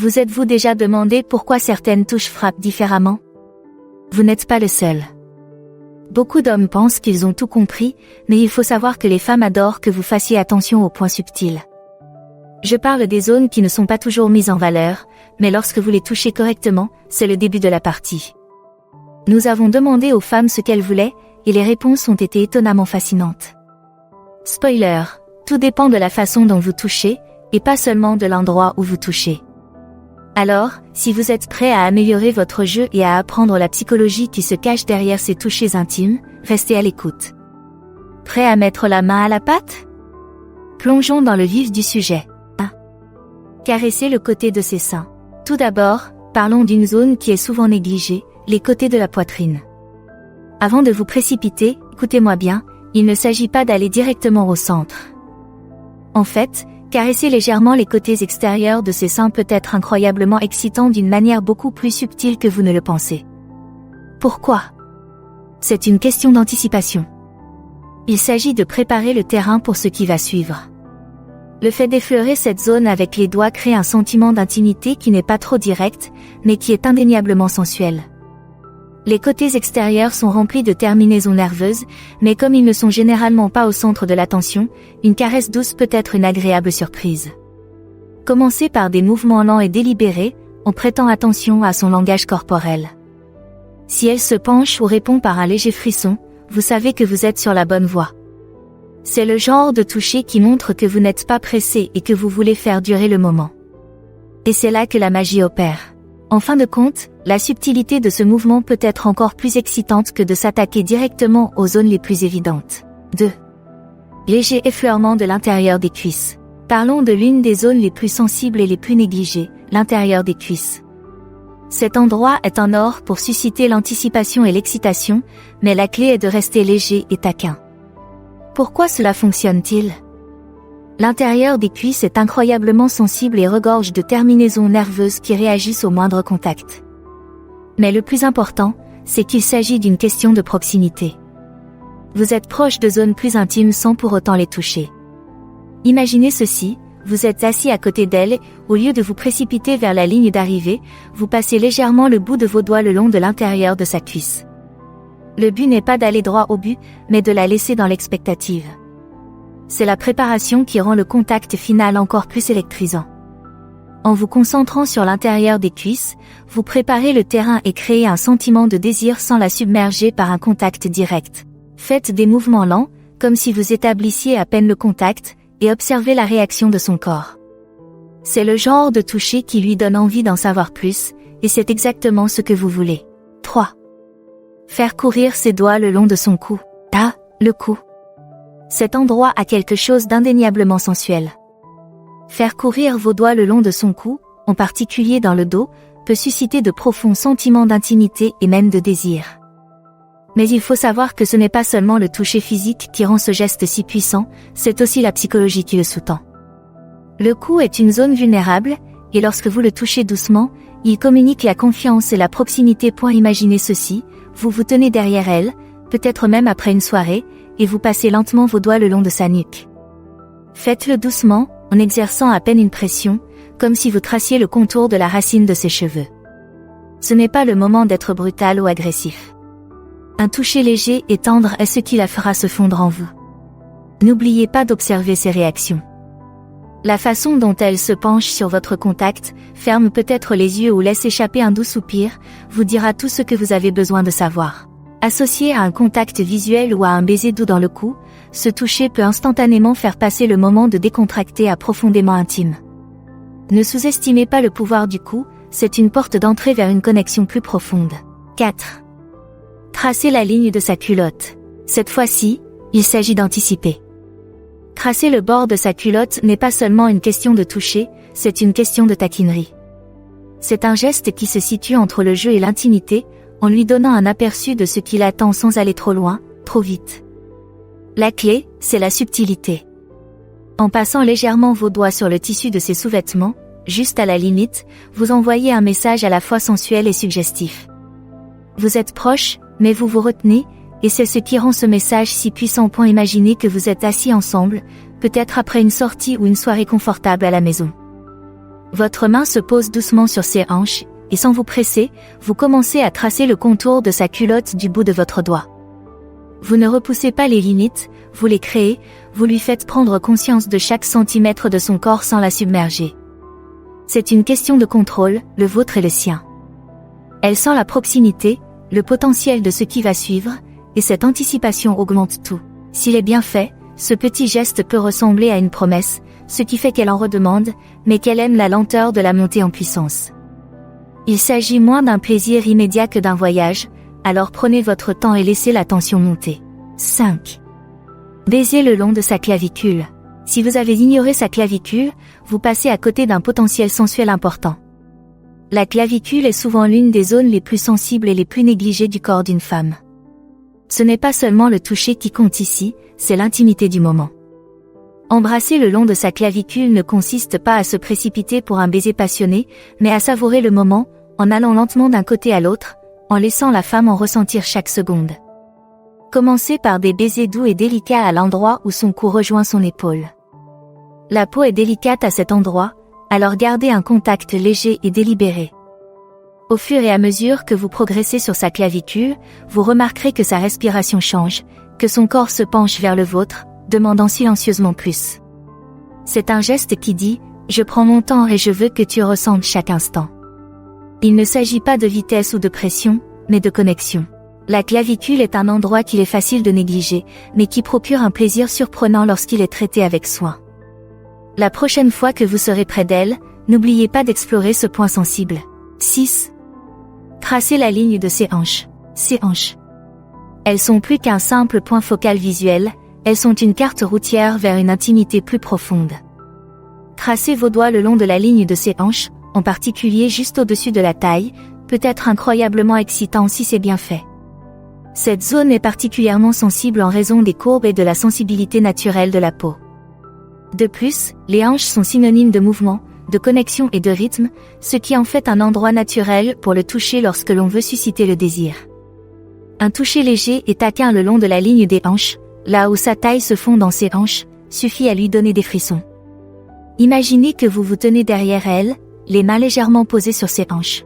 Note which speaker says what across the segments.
Speaker 1: Vous êtes-vous déjà demandé pourquoi certaines touches frappent différemment? Vous n'êtes pas le seul. Beaucoup d'hommes pensent qu'ils ont tout compris, mais il faut savoir que les femmes adorent que vous fassiez attention aux points subtils. Je parle des zones qui ne sont pas toujours mises en valeur, mais lorsque vous les touchez correctement, c'est le début de la partie. Nous avons demandé aux femmes ce qu'elles voulaient, et les réponses ont été étonnamment fascinantes. Spoiler, tout dépend de la façon dont vous touchez, et pas seulement de l'endroit où vous touchez. Alors, si vous êtes prêt à améliorer votre jeu et à apprendre la psychologie qui se cache derrière ces touchés intimes, restez à l'écoute. Prêt à mettre la main à la pâte? Plongeons dans le vif du sujet. 1. Caresser le côté de ses seins. Tout d'abord, parlons d'une zone qui est souvent négligée, les côtés de la poitrine. Avant de vous précipiter, écoutez-moi bien, il ne s'agit pas d'aller directement au centre. En fait, caresser légèrement les côtés extérieurs de ses seins peut être incroyablement excitant d'une manière beaucoup plus subtile que vous ne le pensez. Pourquoi? C'est une question d'anticipation. Il s'agit de préparer le terrain pour ce qui va suivre. Le fait d'effleurer cette zone avec les doigts crée un sentiment d'intimité qui n'est pas trop direct, mais qui est indéniablement sensuel. Les côtés extérieurs sont remplis de terminaisons nerveuses, mais comme ils ne sont généralement pas au centre de l'attention, une caresse douce peut être une agréable surprise. Commencez par des mouvements lents et délibérés, en prêtant attention à son langage corporel. Si elle se penche ou répond par un léger frisson, vous savez que vous êtes sur la bonne voie. C'est le genre de toucher qui montre que vous n'êtes pas pressé et que vous voulez faire durer le moment. Et c'est là que la magie opère. En fin de compte, la subtilité de ce mouvement peut être encore plus excitante que de s'attaquer directement aux zones les plus évidentes. 2. Léger effleurement de l'intérieur des cuisses. Parlons de l'une des zones les plus sensibles et les plus négligées, l'intérieur des cuisses. Cet endroit est un or pour susciter l'anticipation et l'excitation, mais la clé est de rester léger et taquin. Pourquoi cela fonctionne-t-il? L'intérieur des cuisses est incroyablement sensible et regorge de terminaisons nerveuses qui réagissent au moindre contact. Mais le plus important, c'est qu'il s'agit d'une question de proximité. Vous êtes proche de zones plus intimes sans pour autant les toucher. Imaginez ceci, vous êtes assis à côté d'elle, au lieu de vous précipiter vers la ligne d'arrivée, vous passez légèrement le bout de vos doigts le long de l'intérieur de sa cuisse. Le but n'est pas d'aller droit au but, mais de la laisser dans l'expectative. C'est la préparation qui rend le contact final encore plus électrisant. En vous concentrant sur l'intérieur des cuisses, vous préparez le terrain et créez un sentiment de désir sans la submerger par un contact direct. Faites des mouvements lents, comme si vous établissiez à peine le contact, et observez la réaction de son corps. C'est le genre de toucher qui lui donne envie d'en savoir plus, et c'est exactement ce que vous voulez. 3. Faire courir ses doigts le long de son cou. Ah, le cou. Cet endroit a quelque chose d'indéniablement sensuel. Faire courir vos doigts le long de son cou, en particulier dans le dos, peut susciter de profonds sentiments d'intimité et même de désir. Mais il faut savoir que ce n'est pas seulement le toucher physique qui rend ce geste si puissant, c'est aussi la psychologie qui le sous-tend. Le cou est une zone vulnérable, et lorsque vous le touchez doucement, il communique la confiance et la proximité. Imaginez ceci, vous vous tenez derrière elle, peut-être même après une soirée, et vous passez lentement vos doigts le long de sa nuque. Faites-le doucement, en exerçant à peine une pression, comme si vous traciez le contour de la racine de ses cheveux. Ce n'est pas le moment d'être brutal ou agressif. Un toucher léger et tendre est ce qui la fera se fondre en vous. N'oubliez pas d'observer ses réactions. La façon dont elle se penche sur votre contact, ferme peut-être les yeux ou laisse échapper un doux soupir, vous dira tout ce que vous avez besoin de savoir. Associé à un contact visuel ou à un baiser doux dans le cou, ce toucher peut instantanément faire passer le moment de décontracté à profondément intime. Ne sous-estimez pas le pouvoir du cou, c'est une porte d'entrée vers une connexion plus profonde. 4. Tracer la ligne de sa culotte. Cette fois-ci, il s'agit d'anticiper. Tracer le bord de sa culotte n'est pas seulement une question de toucher, c'est une question de taquinerie. C'est un geste qui se situe entre le jeu et l'intimité, en lui donnant un aperçu de ce qu'il attend sans aller trop loin, trop vite. La clé, c'est la subtilité. En passant légèrement vos doigts sur le tissu de ses sous-vêtements, juste à la limite, vous envoyez un message à la fois sensuel et suggestif. Vous êtes proche, mais vous vous retenez, et c'est ce qui rend ce message si puissant. Imaginez que vous êtes assis ensemble, peut-être après une sortie ou une soirée confortable à la maison. Votre main se pose doucement sur ses hanches, et sans vous presser, vous commencez à tracer le contour de sa culotte du bout de votre doigt. Vous ne repoussez pas les limites, vous les créez, vous lui faites prendre conscience de chaque centimètre de son corps sans la submerger. C'est une question de contrôle, le vôtre et le sien. Elle sent la proximité, le potentiel de ce qui va suivre, et cette anticipation augmente tout. S'il est bien fait, ce petit geste peut ressembler à une promesse, ce qui fait qu'elle en redemande, mais qu'elle aime la lenteur de la montée en puissance. Il s'agit moins d'un plaisir immédiat que d'un voyage, alors prenez votre temps et laissez la tension monter. 5. Baiser le long de sa clavicule. Si vous avez ignoré sa clavicule, vous passez à côté d'un potentiel sensuel important. La clavicule est souvent l'une des zones les plus sensibles et les plus négligées du corps d'une femme. Ce n'est pas seulement le toucher qui compte ici, c'est l'intimité du moment. Embrasser le long de sa clavicule ne consiste pas à se précipiter pour un baiser passionné, mais à savourer le moment, en allant lentement d'un côté à l'autre, en laissant la femme en ressentir chaque seconde. Commencez par des baisers doux et délicats à l'endroit où son cou rejoint son épaule. La peau est délicate à cet endroit, alors gardez un contact léger et délibéré. Au fur et à mesure que vous progressez sur sa clavicule, vous remarquerez que sa respiration change, que son corps se penche vers le vôtre, demandant silencieusement plus. C'est un geste qui dit « Je prends mon temps et je veux que tu ressentes chaque instant ». Il ne s'agit pas de vitesse ou de pression, mais de connexion. La clavicule est un endroit qu'il est facile de négliger, mais qui procure un plaisir surprenant lorsqu'il est traité avec soin. La prochaine fois que vous serez près d'elle, n'oubliez pas d'explorer ce point sensible. 6. Tracez la ligne de ses hanches. Ses hanches. Elles sont plus qu'un simple point focal visuel, elles sont une carte routière vers une intimité plus profonde. Tracez vos doigts le long de la ligne de ses hanches, en particulier juste au-dessus de la taille, peut être incroyablement excitant si c'est bien fait. Cette zone est particulièrement sensible en raison des courbes et de la sensibilité naturelle de la peau. De plus, les hanches sont synonymes de mouvement, de connexion et de rythme, ce qui en fait un endroit naturel pour le toucher lorsque l'on veut susciter le désir. Un toucher léger et taquin le long de la ligne des hanches, là où sa taille se fond dans ses hanches, suffit à lui donner des frissons. Imaginez que vous vous tenez derrière elle, les mains légèrement posées sur ses hanches.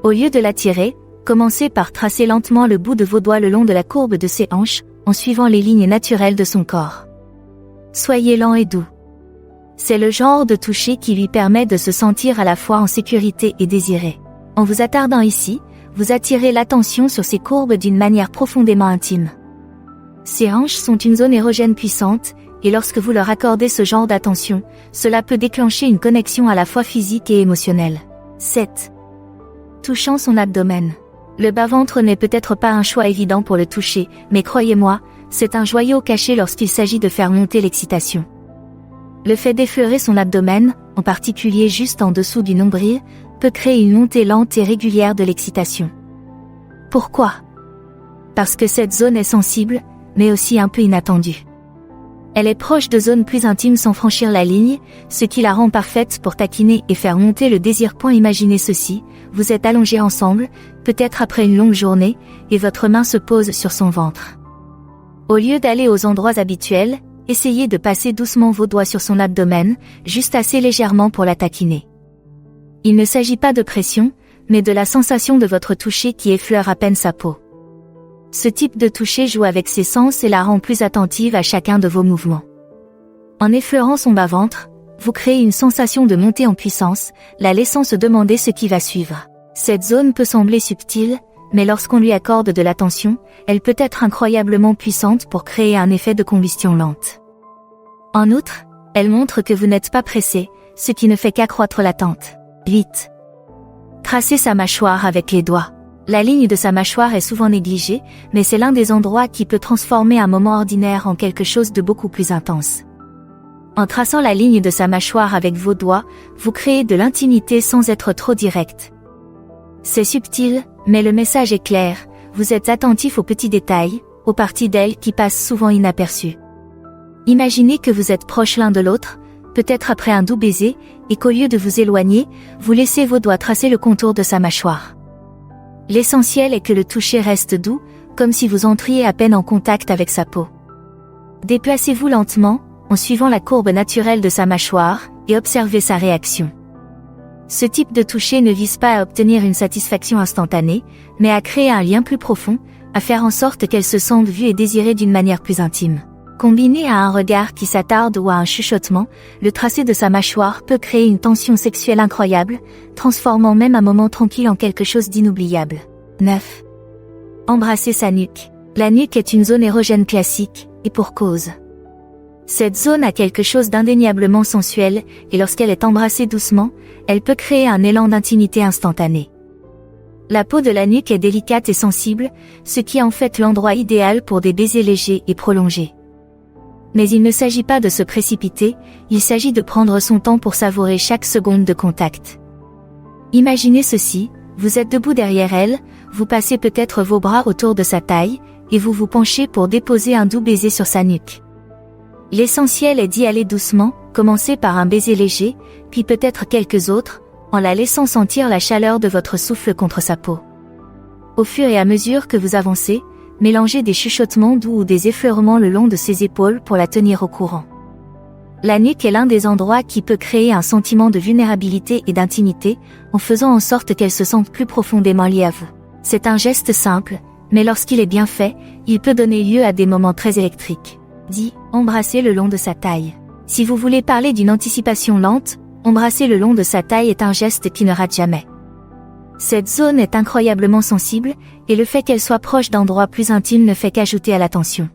Speaker 1: Au lieu de la tirer, commencez par tracer lentement le bout de vos doigts le long de la courbe de ses hanches, en suivant les lignes naturelles de son corps. Soyez lent et doux. C'est le genre de toucher qui lui permet de se sentir à la fois en sécurité et désiré. En vous attardant ici, vous attirez l'attention sur ses courbes d'une manière profondément intime. Ses hanches sont une zone érogène puissante, et lorsque vous leur accordez ce genre d'attention, cela peut déclencher une connexion à la fois physique et émotionnelle. 7. Touchant son abdomen. Le bas-ventre n'est peut-être pas un choix évident pour le toucher, mais croyez-moi, c'est un joyau caché lorsqu'il s'agit de faire monter l'excitation. Le fait d'effleurer son abdomen, en particulier juste en dessous du nombril, peut créer une montée lente et régulière de l'excitation. Pourquoi ? Parce que cette zone est sensible, mais aussi un peu inattendue. Elle est proche de zones plus intimes sans franchir la ligne, ce qui la rend parfaite pour taquiner et faire monter le désir. Imaginez ceci, vous êtes allongés ensemble, peut-être après une longue journée, et votre main se pose sur son ventre. Au lieu d'aller aux endroits habituels, essayez de passer doucement vos doigts sur son abdomen, juste assez légèrement pour la taquiner. Il ne s'agit pas de pression, mais de la sensation de votre toucher qui effleure à peine sa peau. Ce type de toucher joue avec ses sens et la rend plus attentive à chacun de vos mouvements. En effleurant son bas-ventre, vous créez une sensation de montée en puissance, la laissant se demander ce qui va suivre. Cette zone peut sembler subtile, mais lorsqu'on lui accorde de l'attention, elle peut être incroyablement puissante pour créer un effet de combustion lente. En outre, elle montre que vous n'êtes pas pressé, ce qui ne fait qu'accroître l'attente. 8. Tracez sa mâchoire avec les doigts. La ligne de sa mâchoire est souvent négligée, mais c'est l'un des endroits qui peut transformer un moment ordinaire en quelque chose de beaucoup plus intense. En traçant la ligne de sa mâchoire avec vos doigts, vous créez de l'intimité sans être trop direct. C'est subtil, mais le message est clair, vous êtes attentif aux petits détails, aux parties d'elle qui passent souvent inaperçues. Imaginez que vous êtes proches l'un de l'autre, peut-être après un doux baiser, et qu'au lieu de vous éloigner, vous laissez vos doigts tracer le contour de sa mâchoire. L'essentiel est que le toucher reste doux, comme si vous entriez à peine en contact avec sa peau. Déplacez-vous lentement, en suivant la courbe naturelle de sa mâchoire, et observez sa réaction. Ce type de toucher ne vise pas à obtenir une satisfaction instantanée, mais à créer un lien plus profond, à faire en sorte qu'elle se sente vue et désirée d'une manière plus intime. Combiné à un regard qui s'attarde ou à un chuchotement, le tracé de sa mâchoire peut créer une tension sexuelle incroyable, transformant même un moment tranquille en quelque chose d'inoubliable. 9. Embrasser sa nuque. La nuque est une zone érogène classique, et pour cause. Cette zone a quelque chose d'indéniablement sensuel, et lorsqu'elle est embrassée doucement, elle peut créer un élan d'intimité instantané. La peau de la nuque est délicate et sensible, ce qui en fait l'endroit idéal pour des baisers légers et prolongés. Mais il ne s'agit pas de se précipiter, il s'agit de prendre son temps pour savourer chaque seconde de contact. Imaginez ceci, vous êtes debout derrière elle, vous passez peut-être vos bras autour de sa taille, et vous vous penchez pour déposer un doux baiser sur sa nuque. L'essentiel est d'y aller doucement, commencer par un baiser léger, puis peut-être quelques autres, en la laissant sentir la chaleur de votre souffle contre sa peau. Au fur et à mesure que vous avancez, mélangez des chuchotements doux ou des effleurements le long de ses épaules pour la tenir au courant. La nuque est l'un des endroits qui peut créer un sentiment de vulnérabilité et d'intimité, en faisant en sorte qu'elle se sente plus profondément liée à vous. C'est un geste simple, mais lorsqu'il est bien fait, il peut donner lieu à des moments très électriques. 10. Embrasser le long de sa taille. Si vous voulez parler d'une anticipation lente, embrasser le long de sa taille est un geste qui ne rate jamais. Cette zone est incroyablement sensible, et le fait qu'elle soit proche d'endroits plus intimes ne fait qu'ajouter à la tension.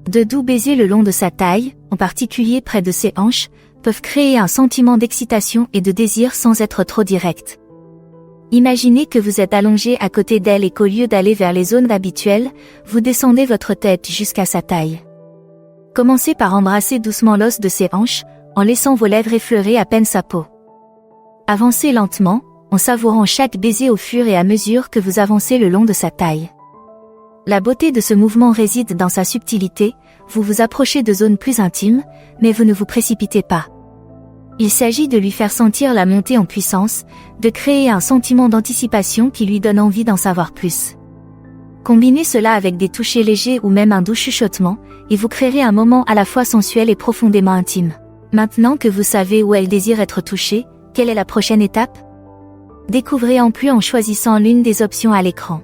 Speaker 1: De doux baisers le long de sa taille, en particulier près de ses hanches, peuvent créer un sentiment d'excitation et de désir sans être trop direct. Imaginez que vous êtes allongé à côté d'elle et qu'au lieu d'aller vers les zones habituelles, vous descendez votre tête jusqu'à sa taille. Commencez par embrasser doucement l'os de ses hanches, en laissant vos lèvres effleurer à peine sa peau. Avancez lentement, en savourant chaque baiser au fur et à mesure que vous avancez le long de sa taille. La beauté de ce mouvement réside dans sa subtilité, vous vous approchez de zones plus intimes, mais vous ne vous précipitez pas. Il s'agit de lui faire sentir la montée en puissance, de créer un sentiment d'anticipation qui lui donne envie d'en savoir plus. Combinez cela avec des touchés légers ou même un doux chuchotement, et vous créerez un moment à la fois sensuel et profondément intime. Maintenant que vous savez où elle désire être touchée, quelle est la prochaine étape? Découvrez en plus en choisissant l'une des options à l'écran.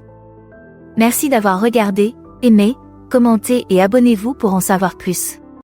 Speaker 1: Merci d'avoir regardé, aimé, commenté et abonnez-vous pour en savoir plus.